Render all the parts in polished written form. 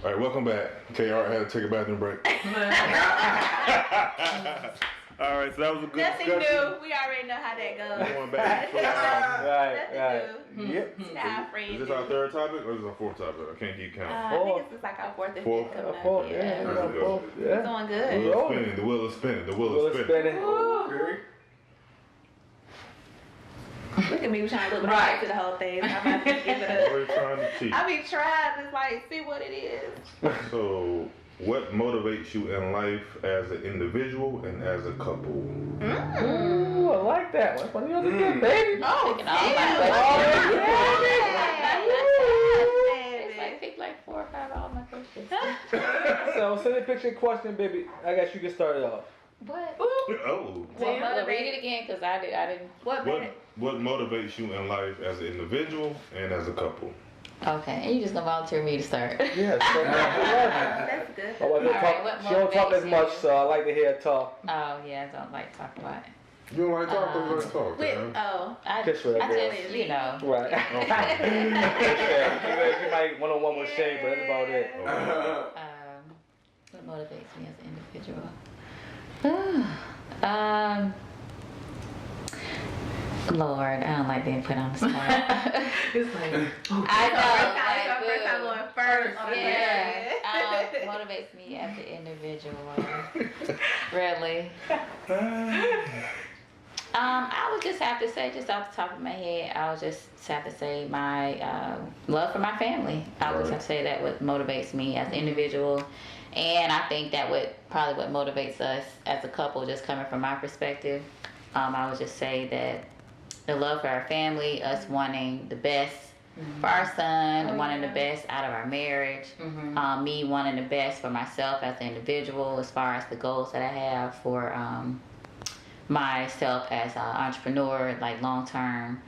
All right, welcome back. KR had to take a bathroom break. All right, so that was a good Nothing discussion. new. We already know how that goes. Going back. Nothing new. Yep. You know how friends Is this do. our third topic or is this our fourth topic? I can't keep count. I think this is like our fourth or Fourth? fifth coming up. Fourth, Yeah. yeah. Let's go. It's Yeah. doing The good. wheel is spinning. The wheel is spinning. The wheel is spinning. Spinning. Look at me trying to look back to the whole thing. I'm about to give it up. We're trying to cheat. I be trying to like see what it is. So, what motivates you in life as an individual and as a couple? Ooh, I like that one. What are you gonna get, baby? Oh, It's like pick like 4 or 5 of all my questions. So send a picture question, baby. I guess you can start it off. What? Oh. Well, read it again because I didn't. What motivates you in life as an individual and as a couple? Okay, and you just gonna volunteer me to start? Yeah. So, That's good. my wife don't Alright, talk, what she don't talk as motivates much, you? so I like to hear her talk. Oh yeah, I don't like to talk about it. You don't like talk, but you like to talk, Wait, man. oh. I Just for that I girl. just, you know. Right. She might one-on-one with Shay, but that's about it. What motivates me as an individual? Lord, I don't like being put on the spot. It's like, I know, first time going first. On the yeah, motivates me as an individual. Really. I would just have to say, just off the top of my head, I would just have to say my love for my family. I would just have to say that what motivates me as an individual, and I think that probably what motivates us as a couple, just coming from my perspective. I would just say that the love for our family, us wanting the best for our son, wanting the best out of our marriage, me wanting the best for myself as an individual, as far as the goals that I have for myself as an entrepreneur, like long term,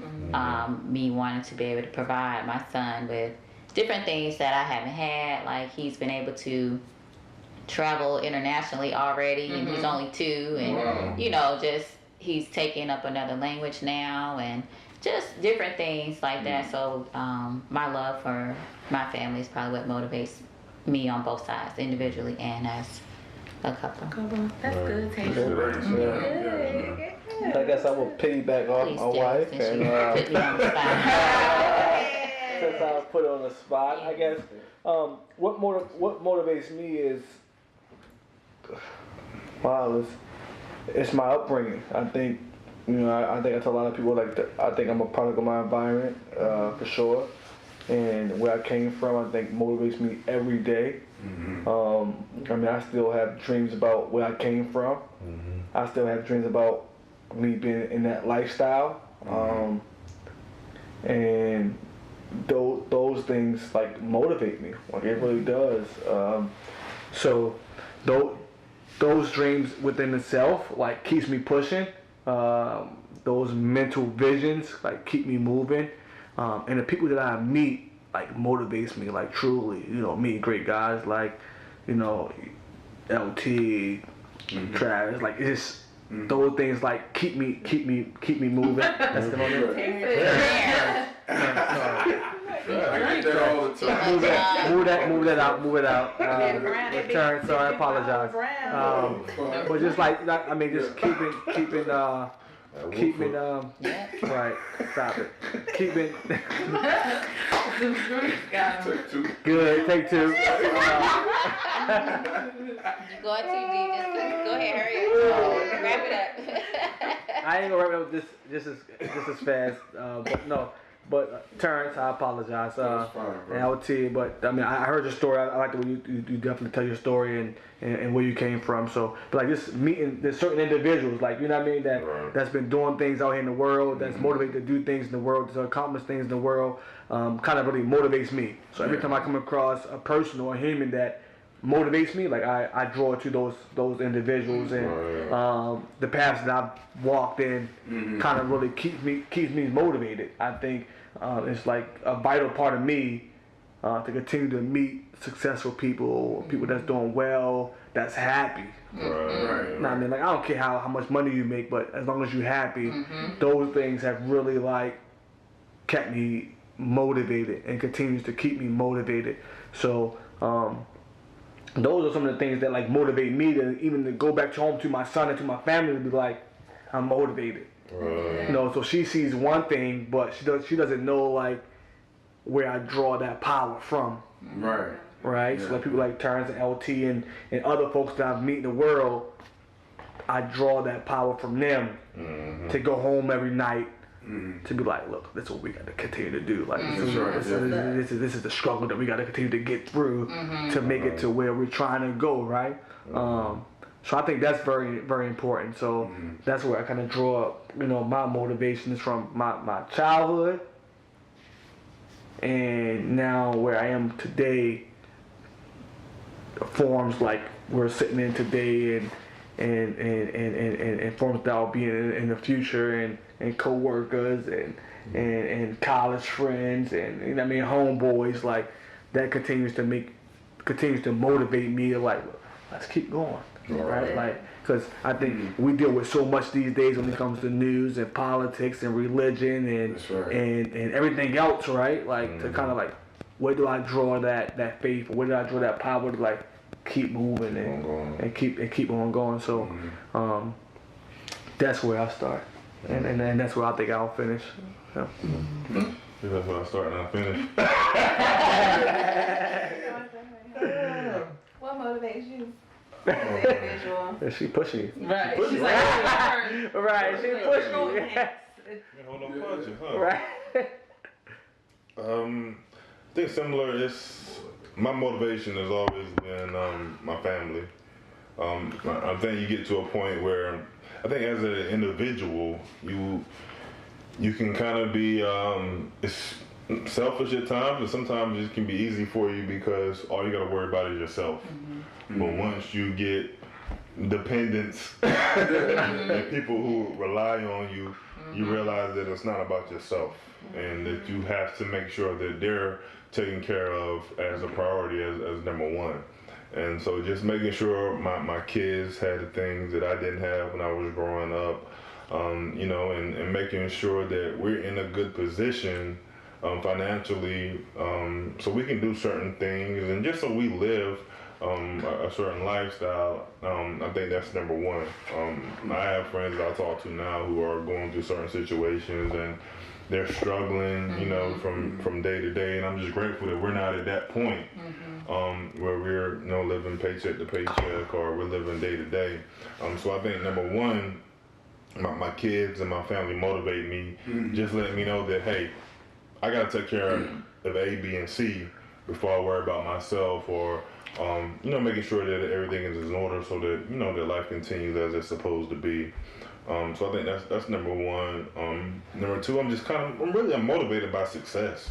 me wanting to be able to provide my son with different things that I haven't had, like he's been able to travel internationally already, and he's only 2, and you know, just he's taking up another language now, and just different things like that. So my love for my family is probably what motivates me on both sides, individually and as a couple. That's good, Taylor. I guess I will piggyback off Please my do, wife, since and you put me on the spot. since I was put on the spot, I guess what motivates me is, wow, it's my upbringing. I think, you know, I think I tell a lot of people, like, I think I'm a product of my environment, for sure. And where I came from, I think motivates me every day. I mean, I still have dreams about where I came from. I still have dreams about me being in that lifestyle. And those things, like, motivate me. Like, it really does. So those dreams within itself, like, keeps me pushing. Those mental visions, like, keep me moving. And the people that I meet, like, motivates me, like, truly. You know, meeting great guys like, you know, LT, Travis, like, it's those things, like, keep me moving. That's the moment. I get that all the time. Move it out. Return, sorry, I apologize. But just like, I mean, just keeping right, stop it. Keeping Take 2. good, take 2. You going too deep? Just go ahead, hurry up. Wrap it up. I ain't gonna wrap it up just as fast, but no. But Terrence, I apologize. That's fine, bro. And LT, but I mean, I heard your story. I like the way you definitely tell your story and where you came from. So, but like, just meeting there's certain individuals, like, you know what I mean, that's been doing things out here in the world, that's motivated to do things in the world, to accomplish things in the world, kind of really motivates me. So every time I come across a person or a human that motivates me, like, I draw to those individuals, and the paths that I've walked in kind of really keeps me motivated. I think it's like a vital part of me to continue to meet successful people that's doing well, that's happy. Right. I mean, like, I don't care how much money you make, but as long as you're happy, those things have really, like, kept me motivated and continues to keep me motivated. So Those are some of the things that like motivate me to even to go back home to my son and to my family to be like, I'm motivated. Right. You know, so she sees one thing, but she doesn't know like where I draw that power from. Right. Right? Yeah. So like people like Terrence and LT and other folks that I've met in the world, I draw that power from them to go home every night to be like, look, this is what we got to continue to do. Like this is the struggle that we got to continue to get through to make it to where we're trying to go, right? So I think that's very, very important. So that's where I kind of draw, you know, my motivations from my childhood and now where I am today forms like we're sitting in today and forms that I'll be in the future and co-workers and college friends and you know what I mean, homeboys, like that continues to motivate me to like, let's keep going. Right? Like, because I think we deal with so much these days when it comes to news and politics and religion and everything else, right? Like to kind of like, where do I draw that faith? Where do I draw that power to like keep moving and keep on going? So that's where I start, and that's where I think I'll finish. So. That's where I start and I finish. What motivates you? Individual. She pushy. Right. She's like, Right. She pushy. Hold on, punches, huh? Right. I think similar. It's my motivation has always been my family. I think you get to a point where I think as an individual, you can kind of be it's selfish at times, and sometimes it can be easy for you because all you got to worry about is yourself. But once you get dependents and people who rely on you, you realize that it's not about yourself and that you have to make sure that they're taken care of as a priority, as number one. And so just making sure my kids had the things that I didn't have when I was growing up, you know, and making sure that we're in a good position financially so we can do certain things and just so we live a certain lifestyle. I think that's number one. I have friends that I talk to now who are going through certain situations and they're struggling, you know, from day to day, and I'm just grateful that we're not at that point where we're, you know, living paycheck to paycheck or we're living day to day. So I think number one, my kids and my family motivate me, just letting me know that, hey, I gotta take care of A, B, and C before I worry about myself, or you know, making sure that everything is in order so that, you know, that life continues as it's supposed to be. So I think that's number one. Number two, I'm motivated by success.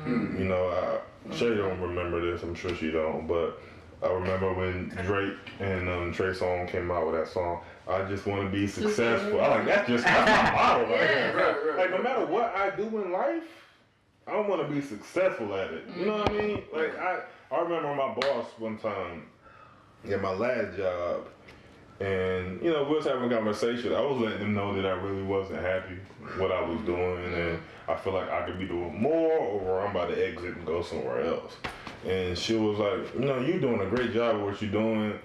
You know, Shay don't remember this, I'm sure she don't, but I remember when Drake and Trey Songz came out with that song, I just want to be successful. I like, that's my motto right there. Like, no matter what I do in life, I want to be successful at it. You know what I mean? Like, I remember my boss one time at my last job, and, you know, we was having a conversation. I was letting them know that I really wasn't happy with what I was doing, and I feel like I could be doing more, or I'm about to exit and go somewhere else. And she was like, you know, you're doing a great job at what you're doing.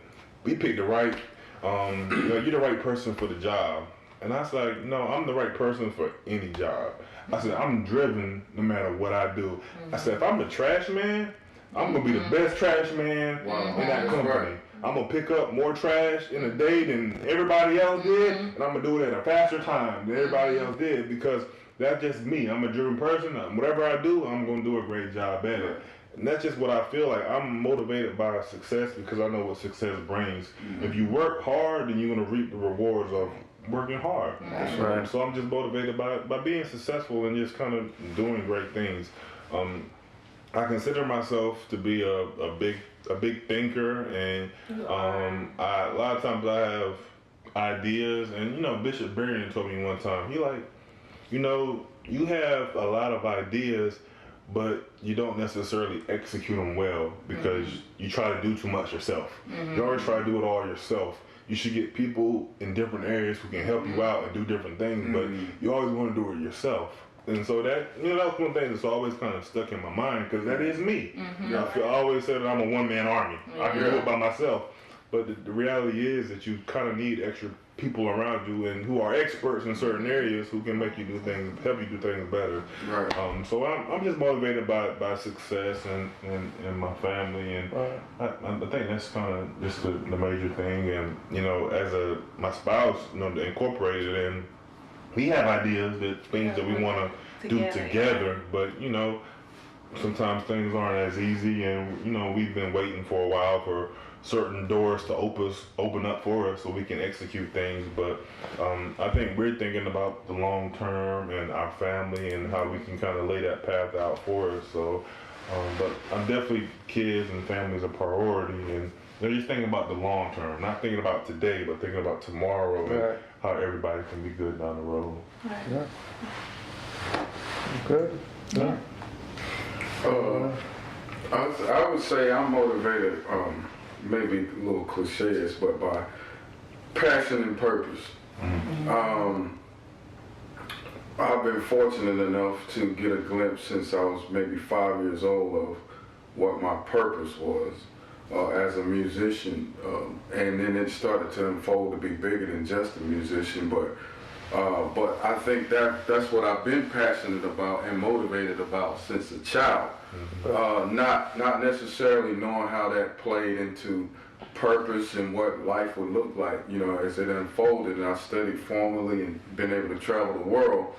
We picked the right, you know, you're the right person for the job. And I was like, no, I'm the right person for any job. I said, I'm driven no matter what I do. I said, if I'm a trash man, I'm going to be the best trash man in that company. I'm going to pick up more trash in a day than everybody else did, and I'm going to do it at a faster time than everybody else did, because that's just me. I'm a driven person. Whatever I do, I'm going to do a great job at it. And that's just what I feel like. I'm motivated by success because I know what success brings. If you work hard, then you're going to reap the rewards of working hard. That's right. So I'm just motivated by being successful and just kind of doing great things. I consider myself to be a big thinker, and a lot of times I have ideas. And, you know, Bishop Barron told me one time, he like, you know, you have a lot of ideas, but you don't necessarily execute them well because you try to do too much yourself. You always try to do it all yourself. You should get people in different areas who can help you out and do different things, but you always want to do it yourself. And so that, that's one thing that's always kind of stuck in my mind, because that is me. I always say that I'm a one-man army. I can do it by myself. But the reality is that you kind of need extra people around you and who are experts in certain areas who can make you do things, help you do things better. Right. So I'm just motivated by success and my family, and I think that's kind of just the major thing. And as my spouse, incorporated, and we have ideas that things that we want to do together, but sometimes things aren't as easy, and we've been waiting for a while for certain doors to open up for us so we can execute things. But I think we're thinking about the long term and our family and how we can kind of lay that path out for us. So, but I'm definitely, kids and families a priority, and they're just thinking about the long term, not thinking about today, but thinking about tomorrow and how everybody can be good down the road. Yeah. Good. Yeah. I would say I'm motivated, maybe a little cliches, but by passion and purpose. I've been fortunate enough to get a glimpse since I was maybe 5 years old of what my purpose was as a musician, and then it started to unfold to be bigger than just a musician. But I think that's what I've been passionate about and motivated about since a child. Not necessarily knowing how that played into purpose and what life would look like, as it unfolded, and I studied formally and been able to travel the world.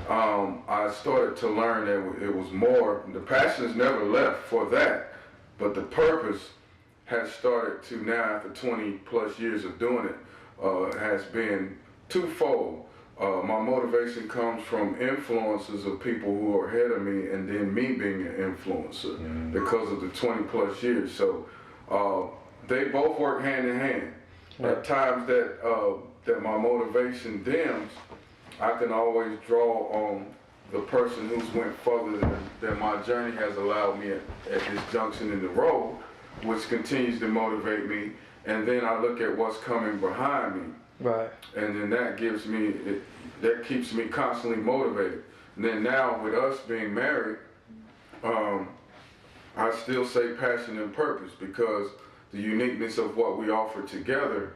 I started to learn that it was more, the passion's never left for that, but the purpose has started to now, after 20 plus years of doing it, has been twofold. My motivation comes from influences of people who are ahead of me, and then me being an influencer because of the 20 plus years. So they both work hand in hand. At times that my motivation dims, I can always draw on the person who's went further than my journey has allowed me at this junction in the road, which continues to motivate me. And then I look at what's coming behind me. Right. And then that keeps me constantly motivated. And then now with us being married, I still say passion and purpose, because the uniqueness of what we offer together,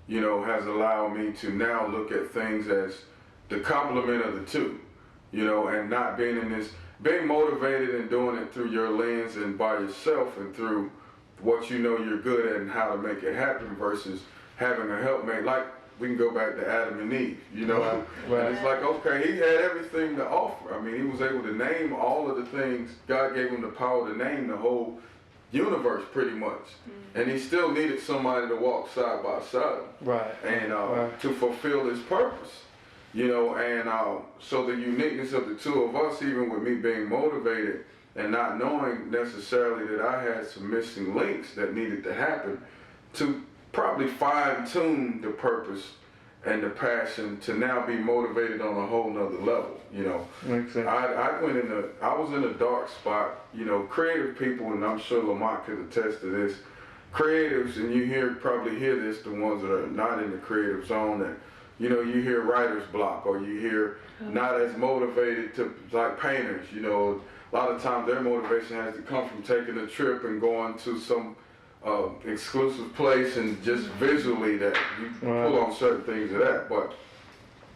has allowed me to now look at things as the complement of the two, and not being motivated and doing it through your lens and by yourself and through what you're good at and how to make it happen, versus having a helpmate. Like, we can go back to Adam and Eve, Right. And it's like, okay, he had everything to offer. I mean, he was able to name all of the things. God gave him the power to name the whole universe pretty much. And he still needed somebody to walk side by side. Right. And to fulfill his purpose, and so the uniqueness of the two of us, even with me being motivated and not knowing necessarily that I had some missing links that needed to happen, to probably fine-tune the purpose and the passion to now be motivated on a whole nother level, Makes sense. I was in a dark spot, creative people, and I'm sure Lamont could attest to this, creatives, and you probably hear this, the ones that are not in the creative zone, that, you hear writer's block, or you hear not as motivated to, like painters, a lot of times their motivation has to come from taking a trip and going to some exclusive place, and just visually that you pull on certain things of that.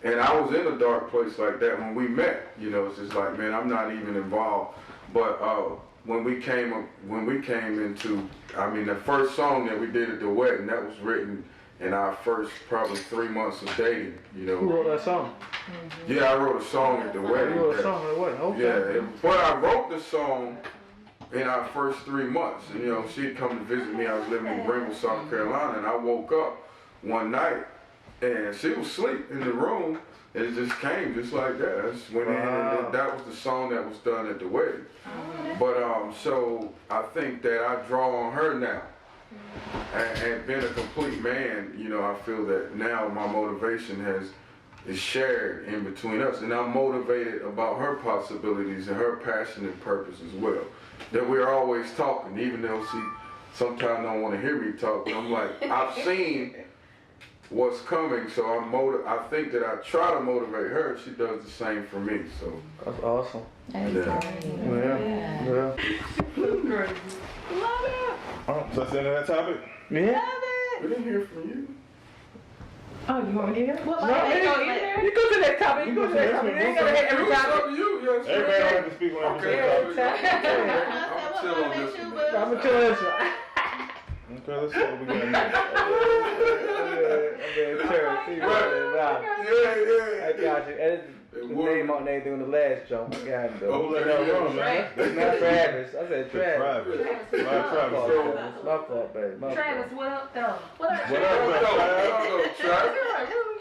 And I was in a dark place like that when we met. It's just like, man, I'm not even involved. But when we came into, the first song that we did at the wedding, that was written in our first probably 3 months of dating. Who wrote that song? Yeah, I wrote a song at the wedding. You wrote a song at the wedding. Okay. Yeah, but I wrote the song in our first 3 months. And, she'd come to visit me. I was living in Greenville, South Carolina, and I woke up one night and she was asleep in the room. And it just came just like that. I just went in, and that was the song that was done at the wedding. But so I think that I draw on her now. And being a complete man, I feel that now my motivation is shared in between us, and I'm motivated about her possibilities and her passion and purpose as well. That we're always talking, even though she sometimes don't want to hear me talk. But I'm like, I've seen what's coming. So I think that I try to motivate her. She does the same for me. So That's awesome. That's Yeah. great. Yeah. Love it. So that's the end of that topic. Yeah. Love we it. didn't hear from you. Oh, you want me to hear? What No, about you that? go to that topic. You go to that topic. You ain't gotta hit every It's topic. up to you. Yes, Everybody don't have to speak on every Okay. topic. I'm chill on this one. I'm gonna chill this one. Okay, let's see what we got next. Yeah. I got you. Edit the name on anything on the last jump. God, Oh, though. Who let that run, man? That's not Travis. I said Travis. Travis. My Travis. fault. My fault, baby. My Travis, fault. what up, though? What up? What up, Travis?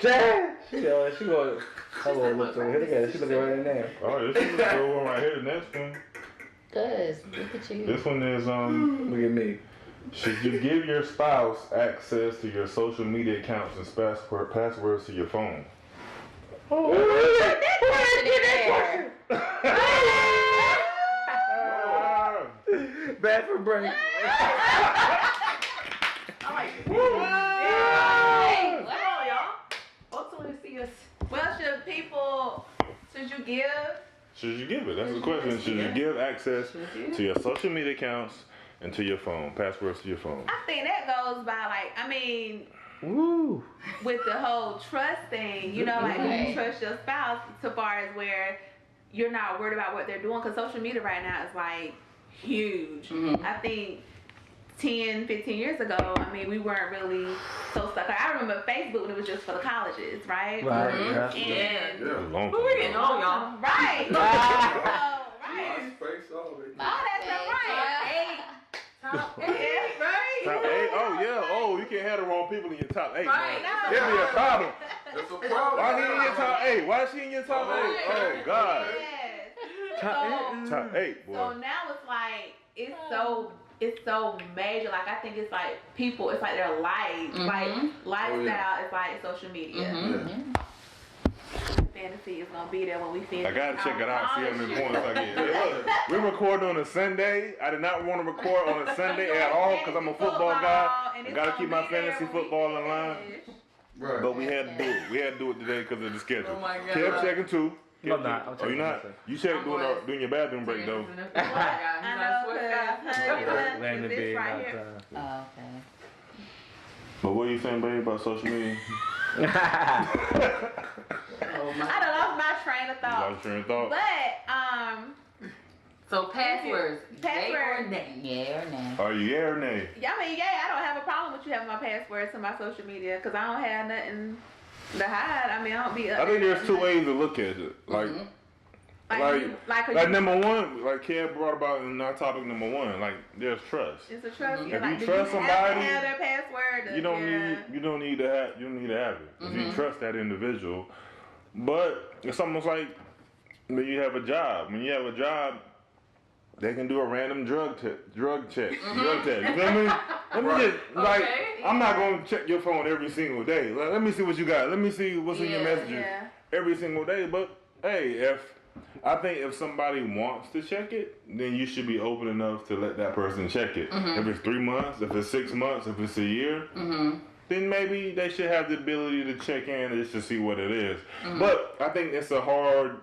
Travis. She going. I'm gonna look over here. Look at her. She looking right there. Oh, this is the good one right here. The next one. Cause look at you. This one is Look at me. should you give your spouse access to your social media accounts and passwords to your phone? Bad for break. I'm like, Hey, come on, y'all. Ultimately, see us. well, should you give? Should you give it? That's the question. Should you give access to your social media accounts and to your phone, passwords to your phone? I think that goes by Woo. with the whole trust thing, you know, like Right. you trust your spouse so far as where you're not worried about what they're doing, because social media right now is like huge. I think 10, 15 years ago, I mean, we weren't really so stuck. I remember Facebook when it was just for the colleges, right? Right. And Yeah. Long Who we getting on, y'all? right. So, right. MySpace, all that. All that stuff, right. Top Yeah, right. Top 8? Oh, yeah. Oh, you can't have the wrong people in your top 8. Right. Man. That'd be a problem. That's a problem. Why he in your top 8? Why is she in your top 8? Oh, God. Yes. Top So- Top 8, boy. So now it's like it's so major. Like I think it's like people. It's like their life, like lifestyle. Is like social media. Fantasy is gonna be there when we finish. I gotta check it out, see how many points I get. Hey, Look, we're recording on a Sunday. I did not want to record on a Sunday at all because I'm a football guy. I gotta keep my fantasy football in line. Right. But we had to do it. We had to do it today because of the schedule. Oh my God. Kev checking too. No, I'm not. I'm Oh, checking you not? myself. You check doing your bathroom break though. I know, cause Laying in this bed right all the here. time. Oh, okay. But what are you saying, babe, about social media? I done lost my train of You thought. lost your thought? But So passwords. Password. Yay or nay? Yeah or no? Are you yeah or nay? yeah, I mean, yeah, I don't have a problem with you having my passwords to my social media because I don't have nothing to hide. I mean, I don't be. I think there's two ways to look at it. Like number one, like Kev brought about in our topic number one, like there's trust. It's a trust. If Like, you do trust have somebody, to have their password. You don't need to have it. If you trust that individual. But it's almost like when you have a job. When you have a job, they can do a random drug test. You feel me? Let me just like I'm not gonna check your phone every single day. Let me see what you got. Let me see what's in your messages every single day. But hey, I think if somebody wants to check it, then you should be open enough to let that person check it. If it's 3 months, if it's 6 months, if it's a year, then maybe they should have the ability to check in just to see what it is. But I think it's a hard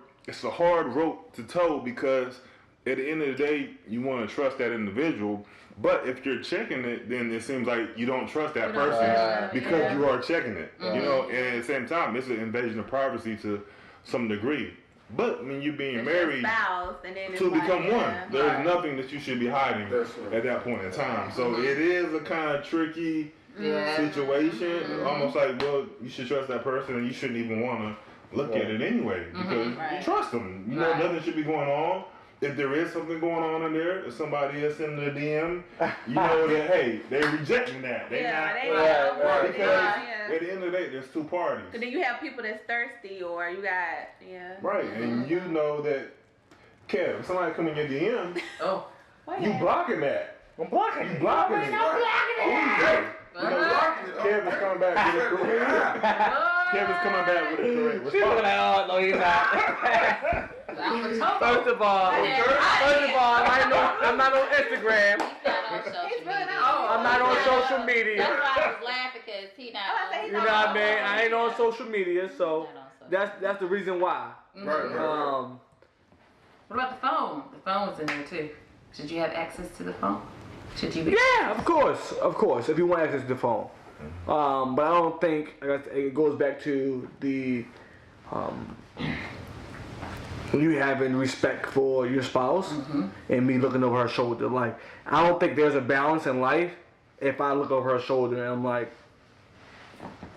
rope to toe because at the end of the day, you want to trust that individual. But if you're checking it, then it seems like you don't trust that person because you are checking it. You know, and at the same time, it's an invasion of privacy to some degree. But when you're being married to become one, there's nothing that you should be hiding at that point in time. So it is a kind of tricky situation. Almost like, well, you should trust that person and you shouldn't even want to look at it anyway because you trust them. You know, nothing should be going on. If there is something going on in there, if somebody is sending a DM, you know that, hey, they're rejecting that. Because at the end of the day, there's two parties. Because then you have people that's thirsty or you got, Right, and you know that, Kev, if somebody come in your DM, you blocking that. I'm blocking it. You blocking it. Kev is coming back with a correct. Kev is coming back with a correct response. She's looking like, oh, no, he's not. First of all, I'm not on Instagram. He's not on social media. I'm not on social media. That's why I was laughing because he he not. I say he You know what I mean? I ain't on social media, so that's the reason why. Right. What about the phone? The phone's in there too. Should you have access to the phone? Should you be? Yeah, of course. If you want access to the phone, but I don't think it goes back to the you having respect for your spouse and me looking over her shoulder. Like, I don't think there's a balance in life if I look over her shoulder and I'm like,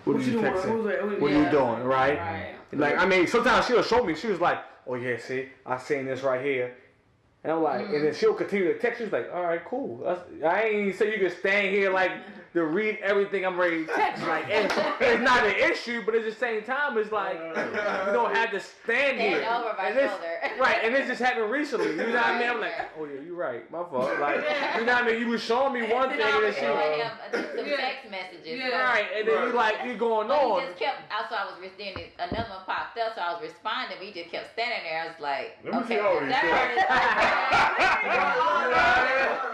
what are you texting? What are you doing, right? Like, I mean, sometimes she'll show me. She was like, oh yeah, see, I seen this right here. And I'm like, and then she'll continue to text. She's like, all right, cool. I ain't even say you can stand here like to read everything I'm ready to text. Like, it's not an issue, but at the same time, it's like you don't have to stand here. Over my And this- shoulder. Right, and this just happened recently. You know what I mean? I'm like, oh yeah, you're right, my fault. Like, you know what I mean? You was showing me one thing, and then she, Send him some text messages. right, and then you like you going But on. he just kept. Also, I was then another one popped up, so I was responding. But he just kept standing there. I was like, Let me okay, see all these that things. part is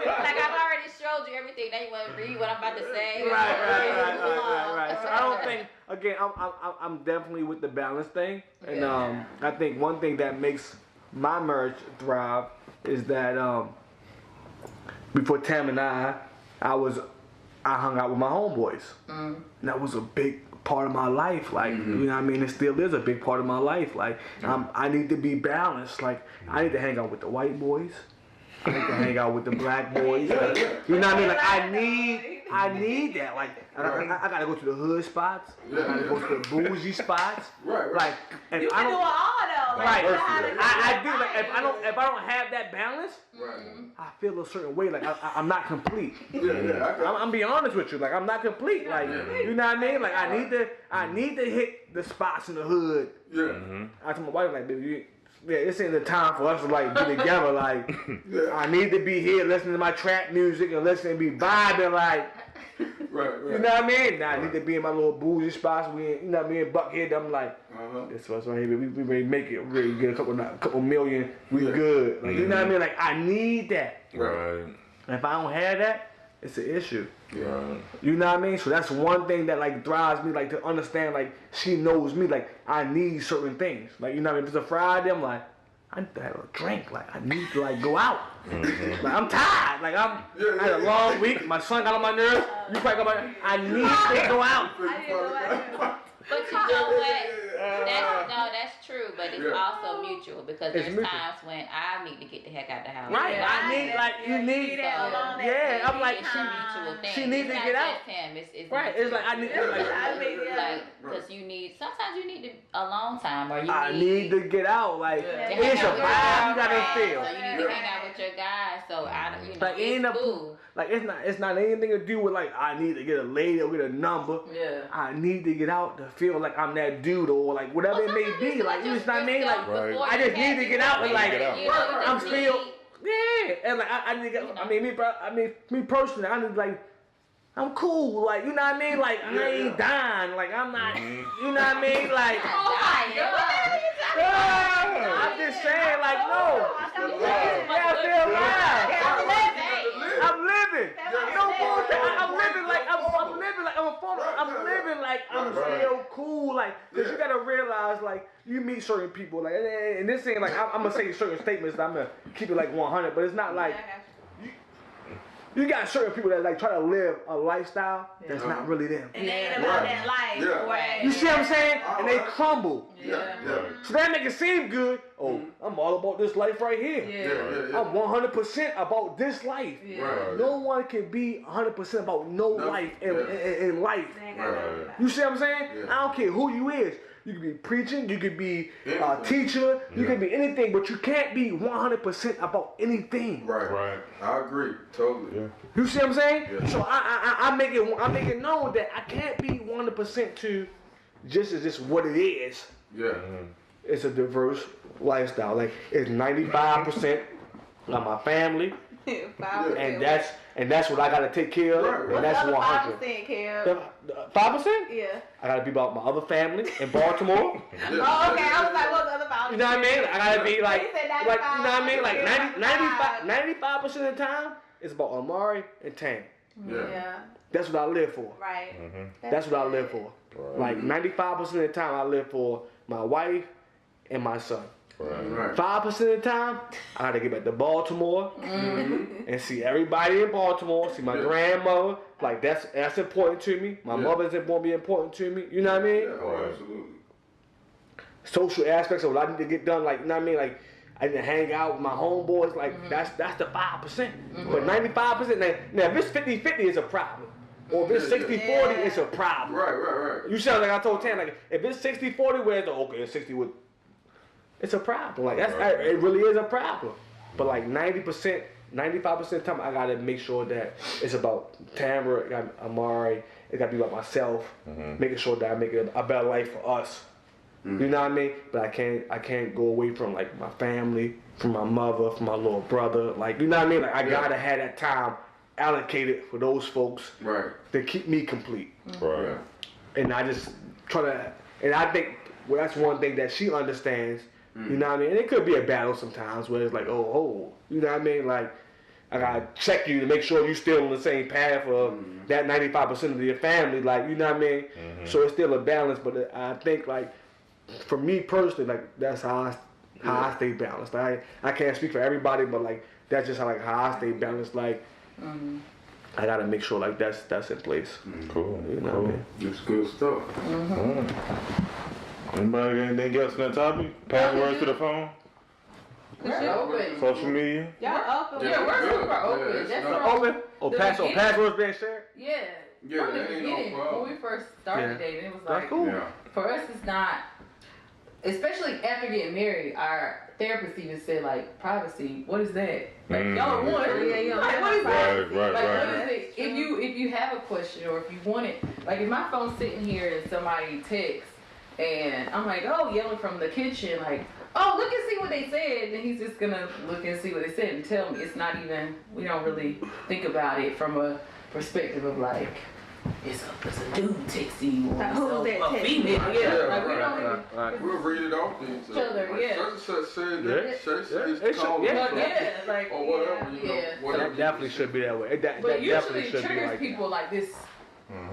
like I've already showed you everything. Now you want to read what I'm about to say? Right. So I don't think. Again, I'm definitely with the balance thing, and I think one thing that makes my marriage thrive is that before Tam and I hung out with my homeboys. And that was a big part of my life. Like, you know what I mean? It still is a big part of my life. Like, I need to be balanced. Like, I need to hang out with the white boys. I need to hang out with the black boys. Like, you know what I mean? Like, I need that. Like, I gotta go to the hood spots. I gotta go to the bougie spots. Right. Like, and You I can do don't. it all though. Like, Right, you know how to- I do. Like, if I don't have that balance, Right. I feel a certain way. Like I'm not complete. Yeah. I'm being honest with you. Like, I'm not complete. Like, you know what I mean? Like, I need to hit the spots in the hood. Yeah. I told my wife, like, baby, this ain't the time for us to like be together. Like, I need to be here listening to my trap music and listening to be vibing. Like, Right. you know what I mean? Now I need to be in my little bougie spots. You know what I mean? Buckhead. I'm like, this was right here. We ready to make it. We ready to get a couple million. We good. Like, you know what I mean? Like, I need that. Right. And if I don't have that, it's an issue. Right. You know what I mean? So that's one thing that like drives me, like, to understand, like, she knows me. Like, I need certain things. Like, you know what I mean? If it's a Friday, I'm like, I need to have a drink. Like, I need to like go out. Like, I'm tired. Like, I had a long week. My son got on my nerves. You probably got on my nerves. I need to go out. I didn't know that. But you know what? That's true. But it's also mutual because It's there's mutual. times when I need to get the heck out the house. Right. Yeah, I need, like, you need that alone. Yeah, I'm like, It's a mutual thing. she need It's to not get just out. him. It's Right. mutual. It's like, I need, Like, because you need, sometimes you need alone time, or you I need to get out. Like, Yeah. to hang it's a out with vibe you your gotta friends, feel. So you need to hang out with your guys. So I, you know, Like, ain't it's a- cool. Like, it's not anything to do with like I need to get a lady or get a number. Yeah. I need to get out to feel like I'm that dude or like whatever it may be. Like, you know what I mean? Like, Right. I just need to get out and like, I'm still, need- yeah. And like, I need to get. I mean, me personally, I need like, I'm cool. Like, you know what I mean? Like, I ain't dying. Like, I'm not. You know what I mean? Like, I'm just saying. Like, no. Yeah, I feel alive. I'm living. No bullshit. I'm living like I'm living like I'm a phone. I'm living like I'm still cool. Like, cause you gotta realize, like, you meet certain people. Like, and this ain't like I'm gonna say certain statements. I'm gonna keep it like 100, but it's not like you got certain people that like try to live a lifestyle that's not really them. And they ain't about that life. Yeah. Right. You see what I'm saying? And they crumble. Yeah. So that make it seem good. Oh, I'm all about this life right here. Yeah. I'm 100% about this life. Right. No one can be 100% about no life in life. They ain't got nothing about You see what I'm saying? Yeah. I don't care who you is. You could be preaching, you could be a Anything. teacher, you could be anything, but you can't be 100% about anything. Right. I agree. Totally. Yeah. You see what I'm saying? Yeah. So I make it known that I can't be 100% to just as just what it is. Yeah. It's a diverse lifestyle. Like, it's 95% of my family, and that's what I gotta take care of, Right. and that's 100. 5% care. The 5%? Yeah. I gotta be about my other family in Baltimore. Oh, okay. I was like, what's the other 5%? You know what I mean? I gotta be like, He said you know what I mean? Like 95%. 95% of the time, it's about Amari and Tam. Yeah. That's what I live for. Right. That's what I live for. Right. Like 95% of the time, I live for my wife and my son. Right. 5% of the time, I gotta get back to Baltimore and see everybody in Baltimore. See my grandmother. Like that's important to me. My mother's going to be important to me. You know what I mean? Yeah, oh, absolutely. Social aspects of what I need to get done. Like you know what I mean? Like I need to hang out with my homeboys. Like that's the 5%. But 95%. Now if it's 50-50, it's a problem. Or if it's 60-40, it's a problem. Right. You sound like I told Tan, like if it's 60-40, where it's okay, it's 60 with. It's a problem. Like it really is a problem. But like 90%, 95% of the time, I gotta make sure that it's about Tamara, it got Amari, it gotta be about myself, making sure that I make it a better life for us. You know what I mean? But I can't go away from like my family, from my mother, from my little brother. Like you know what I mean? Like I gotta have that time allocated for those folks to keep me complete. Right. And I just try to, and I think that's one thing that she understands. You know what I mean? And it could be a battle sometimes where it's like, oh, you know what I mean? Like, I gotta check you to make sure you're still on the same path of that 95% of your family. Like, you know what I mean? So it's still a balance, but I think like, for me personally, like that's how I stay balanced. I can't speak for everybody, but like that's just how I stay balanced. Like, I gotta make sure like that's in place. Cool. You know what I mean? It's good stuff. Anybody got anything else on that topic? Passwords to the phone? We're open. Social media? Y'all open. Yeah, we're good. super open. Yeah, it's That's not- from- Open? Or passwords being shared? Yeah. Yeah, From the that ain't no beginning, problem. when we first started Yeah. dating, it was That's like, cool. Yeah. for us, it's not, especially after getting married, our therapist even said, like, privacy, what is that? Like, y'all are one. Yeah, you don't Like, have what is no that? privacy. Right, Like, right. what is it? If you have a question or if you want it, like, if my phone's sitting here and somebody texts, and I'm like, oh, yelling from the kitchen, like, oh, look and see what they said. And he's just gonna look and see what they said and tell me. It's not even, we don't really think about it from a perspective of like, it's a dude texting you or Like, who's that a texting? female. Yeah, like we don't even. Right. We'll read it off then. Each other, yeah. Such and such said Yeah. that. Shay It called should- me. But yeah, like, Or whatever, you know. yeah. Whatever. That definitely should be that way. That But definitely usually it should be triggers like people like this,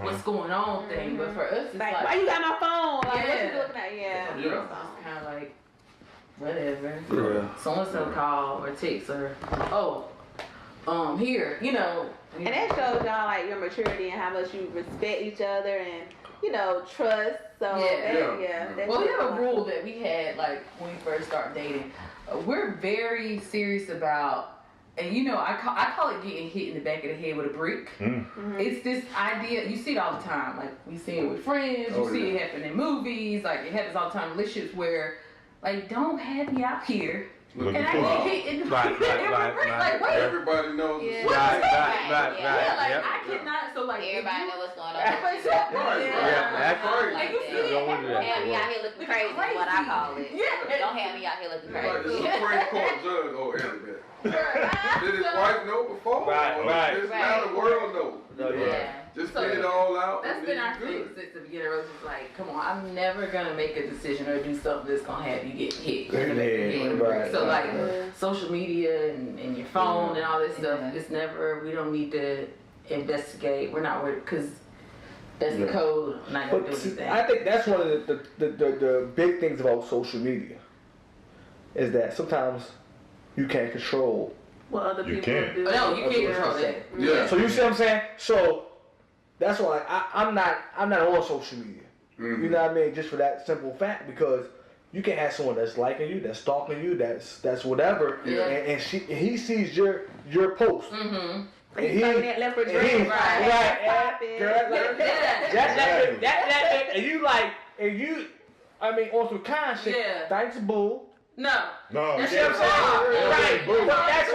what's going on thing. But for us, it's Like, like, why you got my phone? Like, what Yeah. you looking at? Yeah. Yeah. it's kind of like, whatever. Yeah. So and so call or text or, here, you know. And that shows y'all like your maturity and how much you respect each other and trust. So Yeah. that Well, we shows have a lot. rule that we had like when we first started dating. We're very serious about, and I call it getting hit in the back of the head with a brick. It's this idea, you see it all the time. Like we see it with friends, you see it happen in movies, like it happens all the time in relationships where, like, don't have me out here. Looking And I for get it. hit in the Right, back of the head with a brick. right. Like, wait. Everybody knows. Yeah. the Right, same. right. Yeah, like Yep. I cannot. So like, if Everybody you- know what's going on. Right, Right, Yeah, that's right. Like you see it Don't happen. do that. Have me out here looking crazy, is what I call it. Yeah. Don't have me out here looking Like the crazy. Supreme Court judge, Elliot. Did his wife know before? Right, right. Just now the world knows. Oh, yeah. Yeah. Just So, get it all out. That's and been then our you thing good. since the beginning. It was just like, come on, I'm never gonna make a decision or do something that's gonna have you get hit. in the back of the head with a brick. Right, So right, like social media and your phone and all this stuff, it's never. We don't need to investigate. We're not worried because that's the code. I'm not gonna But do see, anything. I think that's one of the big things about social media is that sometimes you can't control. What other You people can't. do. No, you That's can't what control I'm that. Yeah. So you see what I'm saying? So that's why I'm not on social media. You know what I mean? Just for that simple fact, because you can have someone that's liking you, that's stalking you, that's whatever, Yeah. and he sees your post. Mm-hmm. And He's talking that leopard dress. right, Popping. girl, like, that, and you like, I mean, on some kind shit. Yeah. Thanks, boo. No. No, You see what I'm saying? Right. Boo. But that's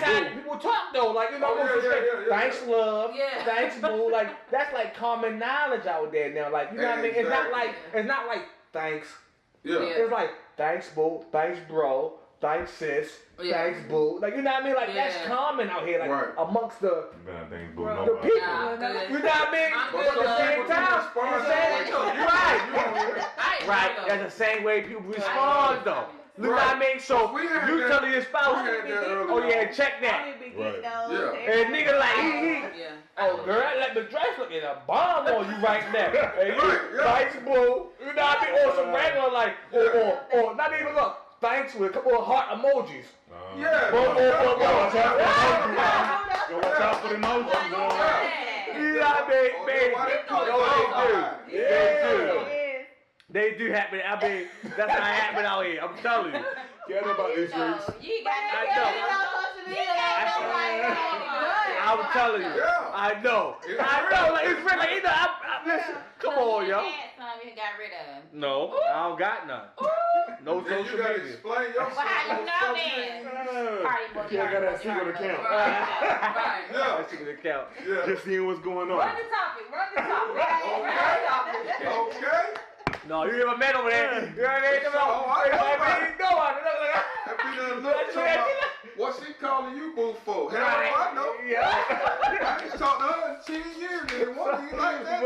how Boo. people talk though. Like, you know, Oh, yeah. thanks, love. Yeah. Thanks, boo. Like, that's like common knowledge out there now. Like, you know what I mean? It's not like thanks. Yeah. Yeah. It's like thanks, boo. Thanks, bro. Thanks, sis. Yeah. Thanks, boo. Like, you know what I mean? Like, that's Yeah. common out here. Like, Right. amongst the Man, things boo the nobody. people. Nah, good. You know what I mean? I'm But good, at the love. same time, Respond you that saying, way, too. you're right. Right. Right, that's the same way people respond though. You know what I mean? So We had you that- telling your spouse, we had that earlier oh yeah, on. check that. Only big Right. nose. Yeah. And nigga like he Yeah. Oh, girl, let me dress looking a bomb on you right now. Hey, you Right, yeah. thanks, boo. You know what I mean? Or some regular, like, or not even look. Thanks with a couple of heart emojis. Yeah. Boom, boom, boom, boom. Watch out for the emojis. You know what I mean? Oh, Baby, why they you call know it they do. Yeah. They do happen. I mean, that's how it happen out here. I'm telling you. Care about these No, streets. you got I I'm I'm telling you. Yeah. I know. I know. Like, it's real. Like, you know, listen. Come on, yo. You had some you got rid of. No, I don't got none. No Then social you gotta media. explain yourself. Well, how you on know social then? media. Party Yeah, I got that secret account. Right. Yeah. That secret account. Yeah. Just seeing what's going Run on. the topic. Run the topic. Okay. No, you ever met over there? You know what I mean? Oh, I know about it. You know about it. If he done look, talking about, what's he calling you boo for? Hell, I know. Yeah. I ain't talked to her in 10 years. And what do you like that?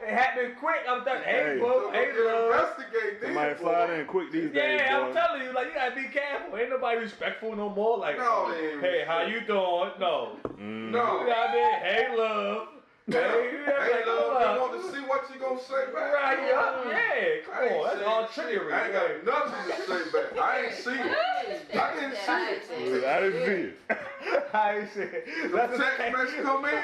It happened quick. I'm telling you. Hey, Hey. bro. Hey, love. Investigate this. Somebody slide in quick these days, Yeah, I'm boy. telling you, like, you gotta be careful. Ain't nobody respectful no more. Like, No, they ain't hey, how you doing? No. No. You know what I mean? Hey, love. Hey, you know, Hey, like, love, come you on. want to see what you gonna say back? Right, yeah, come I ain't on, that's saying all shit. trickery. I ain't got nothing to say back. I ain't see it. I didn't see it. I didn't see it. I ain't shit. The text message come in,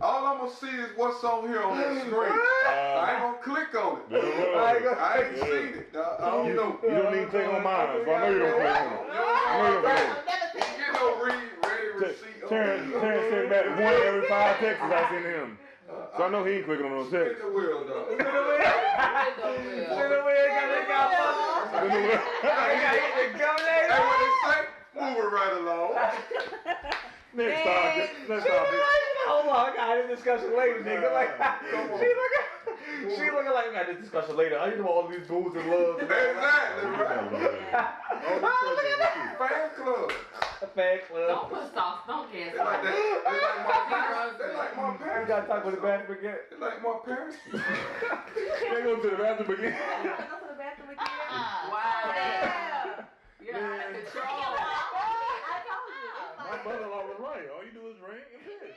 all I'm gonna see is what's on here on the screen. I ain't gonna click on it. I ain't seen it. I don't know. You don't need to click on mine, so I know you don't click on it. I know you don't click on it. You know, read, ready, receipt. Terrence sent back 1 every 5 texts I sent him. So I know he ain't clicking on those Spin texts. the wheel, though. Look at the way it got that guy. Hey, what they say? Moving right along. Next topic. Next topic. Hold on, I got this discussion later, nigga. Like, she looking like we got this discussion later. I know all these booze and love. Exactly, right. Fan club. A fan Don't club. put sauce. Don't gas. They like that. They like my We parents. gotta talk with the bathroom again. They like my parents. They go to the bathroom again. Wow. You're out of control. My brother-in-law was right. All you do is ring and piss.